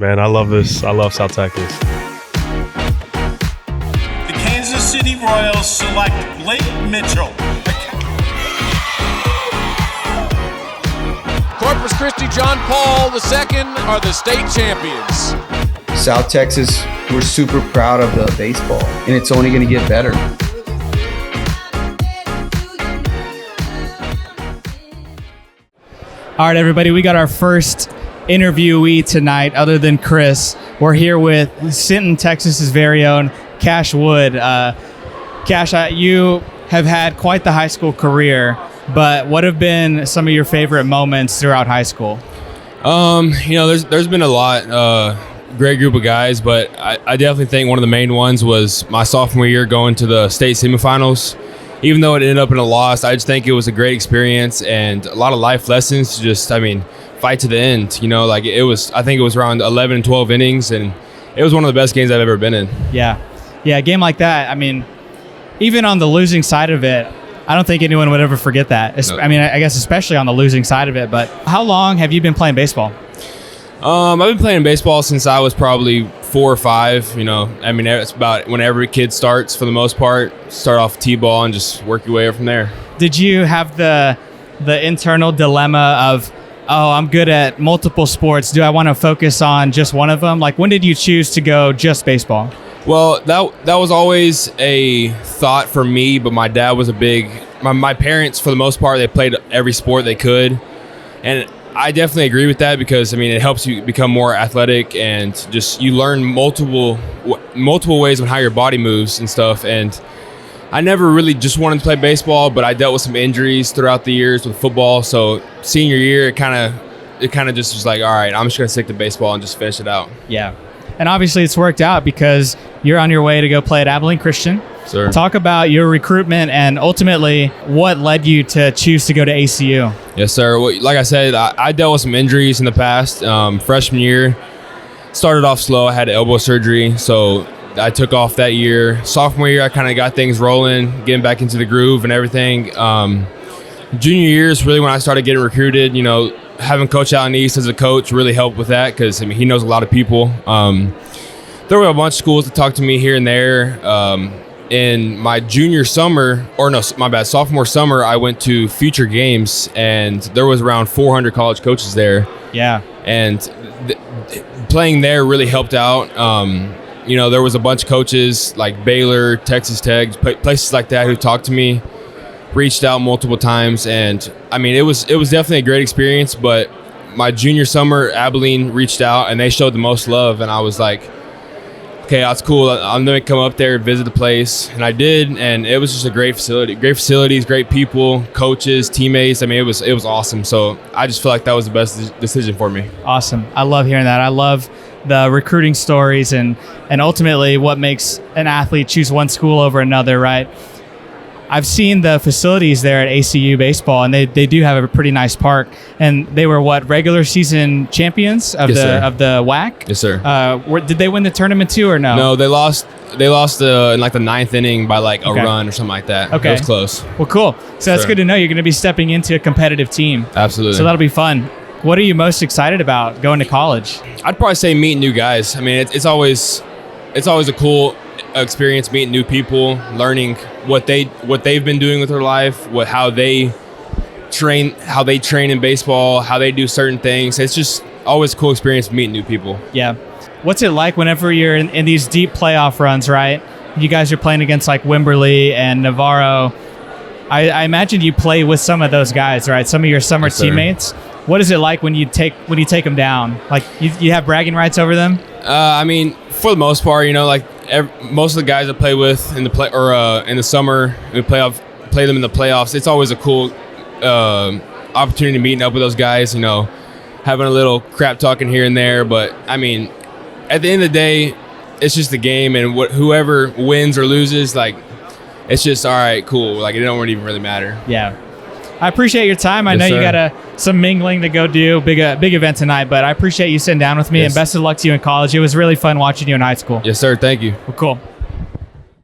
Man, I love this. I love South Texas. The Kansas City Royals select Blake Mitchell. Corpus Christi John Paul II are the state champions. South Texas, we're super proud of the baseball, and it's only going to get better. All right, everybody, we got our first interviewee tonight other than Chris. We're here with Sinton, Texas's very own Kash Wood. Kash, you have had quite the high school career, but what have been some of your favorite moments throughout high school? There's been a lot. Great group of guys, but I definitely think one of the main ones was my sophomore year going to the state semifinals. Even though it ended up in a loss, I just think it was a great experience and a lot of life lessons. Fight to the end. I think it was around 11 and 12 innings, and it was one of the best games I've ever been in. Yeah, a game like that, even on the losing side of it, I don't think anyone would ever forget that. No. I guess especially on the losing side of it. But how long have you been playing baseball? I've been playing baseball since I was probably 4 or 5. It's about when every kid starts for the most part. Start off T-ball and just work your way up from there. Did you have the internal dilemma of, I'm good at multiple sports. Do I want to focus on just one of them? Like, when did you choose to go just baseball? Well, that was always a thought for me, but my dad was my parents, for the most part, they played every sport they could. And I definitely agree with that because, it helps you become more athletic and just you learn multiple ways on how your body moves and stuff. And I never really just wanted to play baseball, but I dealt with some injuries throughout the years with football. So senior year, it kind of just was like, all right, I'm just going to stick to baseball and just finish it out. Yeah. And obviously it's worked out because you're on your way to go play at Abilene Christian. Sir. Talk about your recruitment and ultimately what led you to choose to go to ACU. Yes, sir. Well, like I said, I dealt with some injuries in the past. Freshman year, started off slow. I had elbow surgery, so I took off that year. Sophomore year, I kind of got things rolling, getting back into the groove and everything. Junior year is really when I started getting recruited. Having Coach Allen East as a coach really helped with that because, he knows a lot of people. There were a bunch of schools that talked to me here and there. In my sophomore summer, I went to Future Games, and there was around 400 college coaches there. Yeah. And playing there really helped out. There was a bunch of coaches like Baylor, Texas Tech, places like that who talked to me, reached out multiple times, and it was definitely a great experience. But my junior summer, Abilene reached out, and they showed the most love, and I was like, okay, that's cool. I'm going to come up there, visit the place. And I did, and it was just a great facility. Great facilities, great people, coaches, teammates. It was awesome. So I just feel like that was the best decision for me. Awesome. I love hearing that. I love the recruiting stories and ultimately what makes an athlete choose one school over another, right? I've seen the facilities there at ACU baseball, and they do have a pretty nice park. And they were regular season champions of the WAC? Yes, sir. Did they win the tournament too, or no? No, they lost. They lost in the 9th inning by a run or something like that. Okay, it was close. Well, cool. So that's good to know. You're going to be stepping into a competitive team. Absolutely. So that'll be fun. What are you most excited about going to college? I'd probably say meeting new guys. It's always a cool experience meeting new people, learning what they've been doing with their life, how they train in baseball, how they do certain things. It's just always a cool experience meeting new people. Yeah. What's it like whenever you're in these deep playoff runs, right? You guys are playing against Wimberley and Navarro. I imagine you play with some of those guys, right? Some of your summer teammates. What is it like when you take them down? You have bragging rights over them? For the most part, most of the guys I play with in the summer, we play them in the playoffs. It's always a cool opportunity meeting up with those guys. Having a little crap talking here and there. But at the end of the day, it's just the game, and whoever wins or loses, it's just all right, cool. It don't even really matter. Yeah. I appreciate your time. I know you got some mingling to go do, big event tonight, but I appreciate you sitting down with me, and best of luck to you in college. It was really fun watching you in high school. Yes, sir. Thank you. Well, cool.